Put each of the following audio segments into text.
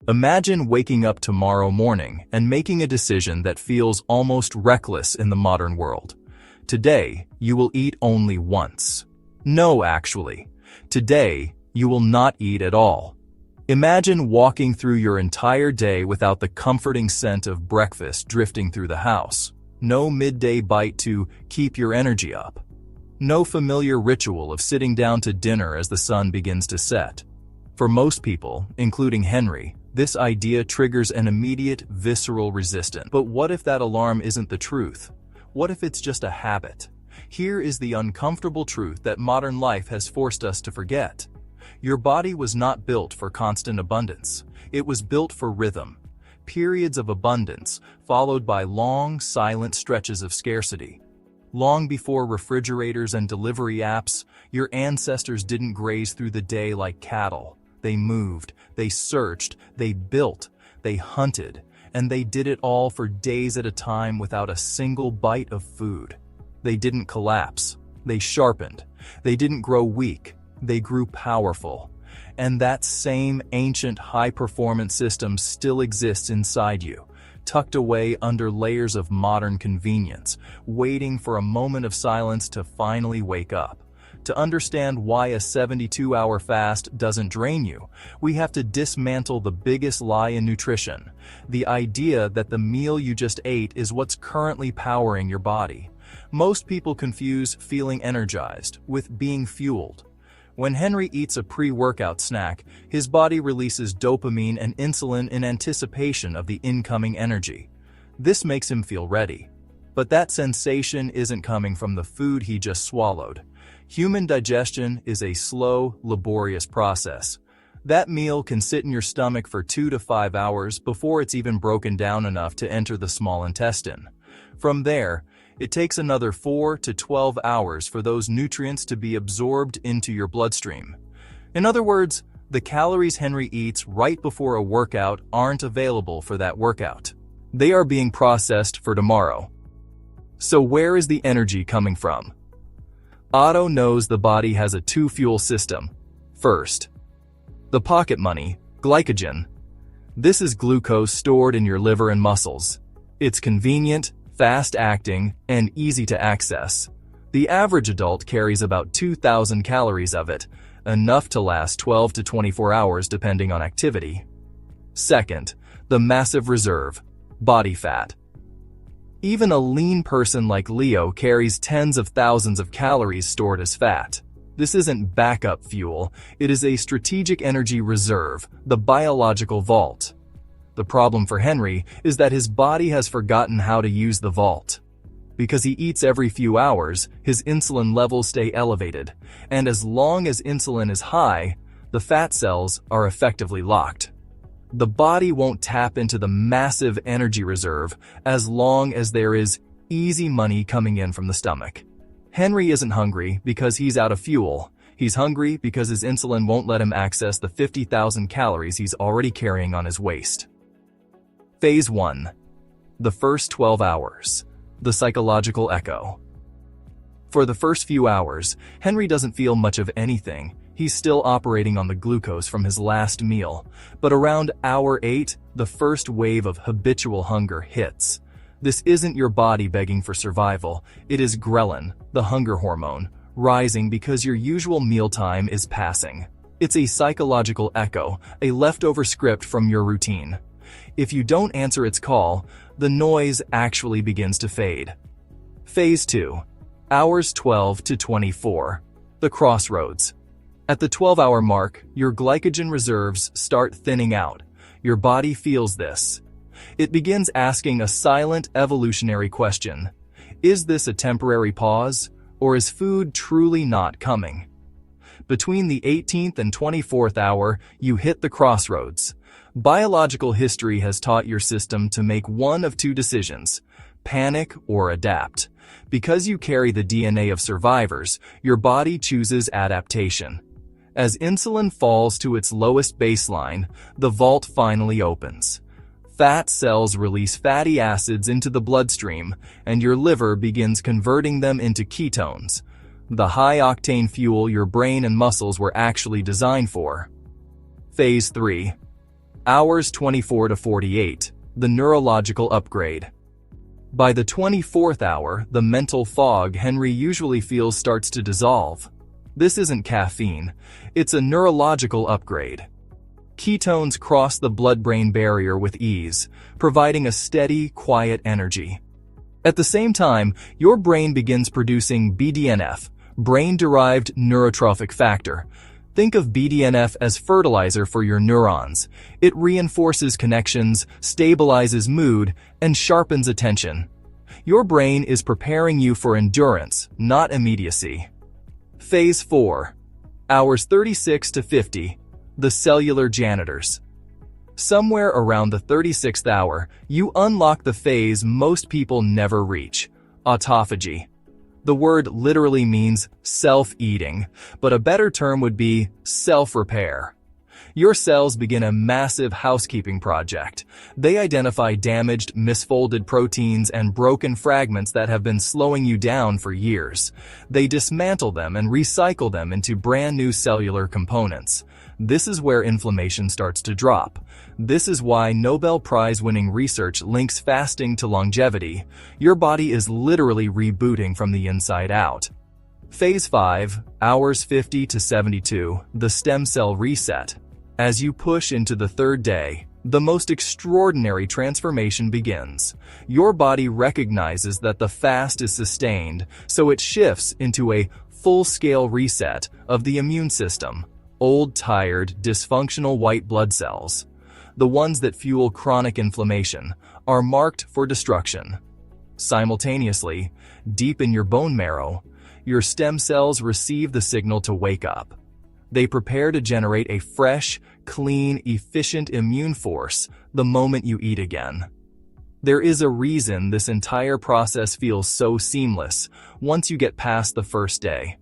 Imagine waking up tomorrow morning and making a decision that feels almost reckless in the modern world. Today, you will eat only once. No, actually. Today, you will not eat at all. Imagine walking through your entire day without the comforting scent of breakfast drifting through the house. No midday bite to keep your energy up. No familiar ritual of sitting down to dinner as the sun begins to set. For most people, including Henry, this idea triggers an immediate, visceral resistance. But what if that alarm isn't the truth? What if it's just a habit? Here is the uncomfortable truth that modern life has forced us to forget. Your body was not built for constant abundance. It was built for rhythm. Periods of abundance, followed by long, silent stretches of scarcity. Long before refrigerators and delivery apps, your ancestors didn't graze through the day like cattle. They moved, they searched, they built, they hunted, and they did it all for days at a time without a single bite of food. They didn't collapse. They sharpened. They didn't grow weak. They grew powerful. And that same ancient high-performance system still exists inside you, tucked away under layers of modern convenience, waiting for a moment of silence to finally wake up. To understand why a 72-hour fast doesn't drain you, we have to dismantle the biggest lie in nutrition, the idea that the meal you just ate is what's currently powering your body. Most people confuse feeling energized with being fueled. When Henry eats a pre-workout snack, his body releases dopamine and insulin in anticipation of the incoming energy. This makes him feel ready. But that sensation isn't coming from the food he just swallowed. Human digestion is a slow, laborious process. That meal can sit in your stomach for 2 to 5 hours before it's even broken down enough to enter the small intestine. From there, it takes another 4 to 12 hours for those nutrients to be absorbed into your bloodstream. In other words, the calories Henry eats right before a workout aren't available for that workout. They are being processed for tomorrow. So where is the energy coming from? Otto knows the body has a two-fuel system. First, the pocket money, glycogen. This is glucose stored in your liver and muscles. It's convenient, fast-acting, and easy to access. The average adult carries about 2,000 calories of it, enough to last 12 to 24 hours depending on activity. Second, the massive reserve, body fat. Even a lean person like Leo carries tens of thousands of calories stored as fat. This isn't backup fuel, it is a strategic energy reserve, the biological vault. The problem for Henry is that his body has forgotten how to use the vault. Because he eats every few hours, his insulin levels stay elevated, and as long as insulin is high, the fat cells are effectively locked. The body won't tap into the massive energy reserve as long as there is easy money coming in from the stomach. Henry isn't hungry because he's out of fuel. He's hungry because his insulin won't let him access the 50,000 calories he's already carrying on his waist. Phase 1. The first 12 hours. The psychological echo. For the first few hours, Henry doesn't feel much of anything. He's still operating on the glucose from his last meal, but around hour 8, the first wave of habitual hunger hits. This isn't your body begging for survival, it is ghrelin, the hunger hormone, rising because your usual mealtime is passing. It's a psychological echo, a leftover script from your routine. If you don't answer its call, the noise actually begins to fade. Phase 2. Hours 12 to 24. The crossroads. At the 12-hour mark, your glycogen reserves start thinning out. Your body feels this. It begins asking a silent evolutionary question. Is this a temporary pause, or is food truly not coming? Between the 18th and 24th hour, you hit the crossroads. Biological history has taught your system to make one of two decisions: panic or adapt. Because you carry the DNA of survivors, your body chooses adaptation. As insulin falls to its lowest baseline, the vault finally opens. Fat cells release fatty acids into the bloodstream, and your liver begins converting them into ketones, the high-octane fuel your brain and muscles were actually designed for. Phase 3. Hours 24 to 48, the neurological upgrade. By the 24th hour, the mental fog Henry usually feels starts to dissolve. This isn't caffeine, it's a neurological upgrade. Ketones cross the blood-brain barrier with ease, providing a steady, quiet energy. At the same time, your brain begins producing BDNF, brain-derived neurotrophic factor. Think of BDNF as fertilizer for your neurons. It reinforces connections, stabilizes mood, and sharpens attention. Your brain is preparing you for endurance, not immediacy. Phase 4. Hours 36 to 50. The cellular janitors. Somewhere around the 36th hour, you unlock the phase most people never reach, autophagy. The word literally means self-eating, but a better term would be self-repair. Your cells begin a massive housekeeping project. They identify damaged, misfolded proteins and broken fragments that have been slowing you down for years. They dismantle them and recycle them into brand new cellular components. This is where inflammation starts to drop. This is why Nobel Prize-winning research links fasting to longevity. Your body is literally rebooting from the inside out. Phase 5, hours 50 to 72, the stem cell reset. As you push into the third day, the most extraordinary transformation begins. Your body recognizes that the fast is sustained, so it shifts into a full-scale reset of the immune system. Old, tired, dysfunctional white blood cells, the ones that fuel chronic inflammation, are marked for destruction. Simultaneously, deep in your bone marrow, your stem cells receive the signal to wake up. They prepare to generate a fresh, clean, efficient immune force the moment you eat again. There is a reason this entire process feels so seamless once you get past the first day.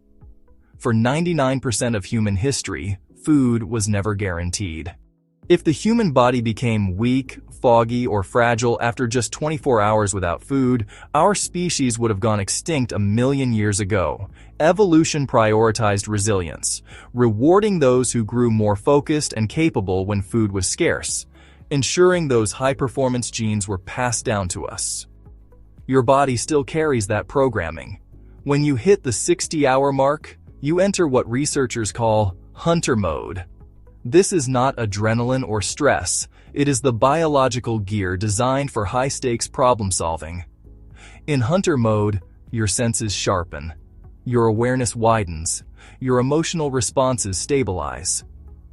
For 99% of human history, food was never guaranteed. If the human body became weak, foggy, or fragile after just 24 hours without food, our species would have gone extinct a million years ago. Evolution prioritized resilience, rewarding those who grew more focused and capable when food was scarce, ensuring those high-performance genes were passed down to us. Your body still carries that programming. When you hit the 60-hour mark, you enter what researchers call hunter mode. This is not adrenaline or stress. It is the biological gear designed for high-stakes problem-solving. In hunter mode, your senses sharpen. Your awareness widens. Your emotional responses stabilize.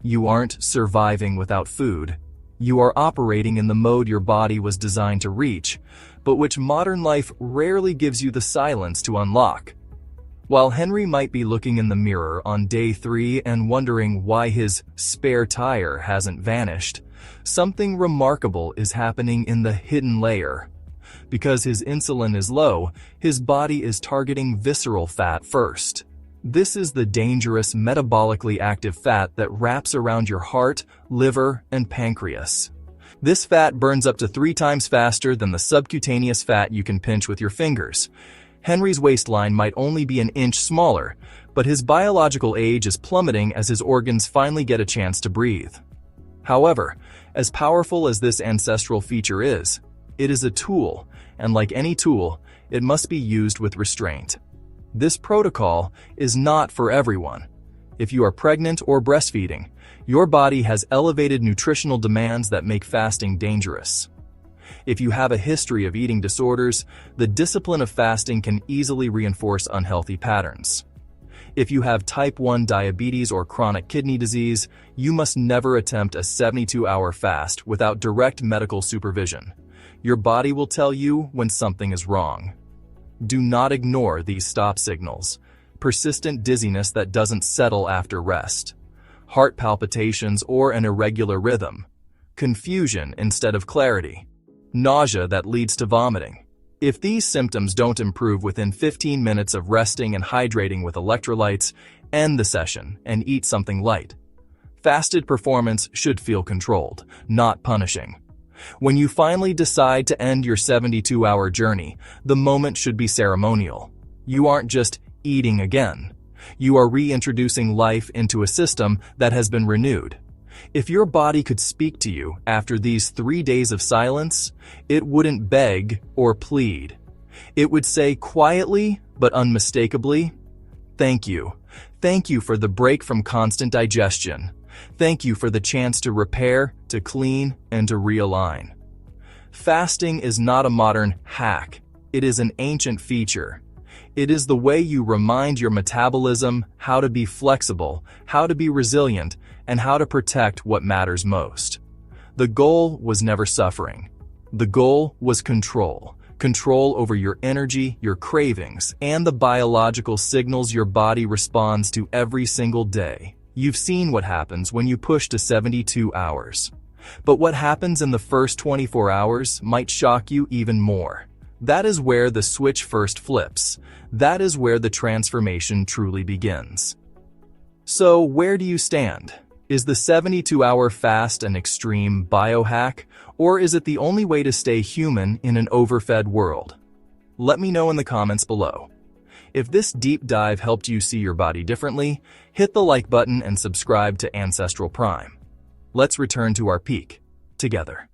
You aren't surviving without food. You are operating in the mode your body was designed to reach, but which modern life rarely gives you the silence to unlock. While Henry might be looking in the mirror on day 3 and wondering why his spare tire hasn't vanished, something remarkable is happening in the hidden layer. Because his insulin is low, his body is targeting visceral fat first. This is the dangerous metabolically active fat that wraps around your heart, liver, and pancreas. This fat burns up to 3 times faster than the subcutaneous fat you can pinch with your fingers. Henry's waistline might only be an inch smaller, but his biological age is plummeting as his organs finally get a chance to breathe. However, as powerful as this ancestral feature is, it is a tool, and like any tool, it must be used with restraint. This protocol is not for everyone. If you are pregnant or breastfeeding, your body has elevated nutritional demands that make fasting dangerous. If you have a history of eating disorders, the discipline of fasting can easily reinforce unhealthy patterns. If you have type 1 diabetes or chronic kidney disease, you must never attempt a 72-hour fast without direct medical supervision. Your body will tell you when something is wrong. Do not ignore these stop signals. Persistent dizziness that doesn't settle after rest, heart palpitations or an irregular rhythm, confusion instead of clarity, nausea that leads to vomiting. If these symptoms don't improve within 15 minutes of resting and hydrating with electrolytes, end the session and eat something light. Fasted performance should feel controlled, not punishing. When you finally decide to end your 72-hour journey, the moment should be ceremonial. You aren't just eating again. You are reintroducing life into a system that has been renewed. If your body could speak to you after these 3 days of silence, it wouldn't beg or plead. It would say quietly but unmistakably, "Thank you. Thank you for the break from constant digestion. Thank you for the chance to repair, to clean, and to realign." Fasting is not a modern hack. It is an ancient feature. It is the way you remind your metabolism how to be flexible, how to be resilient, and how to protect what matters most. The goal was never suffering. The goal was control. Control over your energy, your cravings, and the biological signals your body responds to every single day. You've seen what happens when you push to 72 hours. But what happens in the first 24 hours might shock you even more. That is where the switch first flips. That is where the transformation truly begins. So, where do you stand? Is the 72-hour fast an extreme biohack, or is it the only way to stay human in an overfed world? Let me know in the comments below. If this deep dive helped you see your body differently, hit the like button and subscribe to Ancestral Prime. Let's return to our peak together.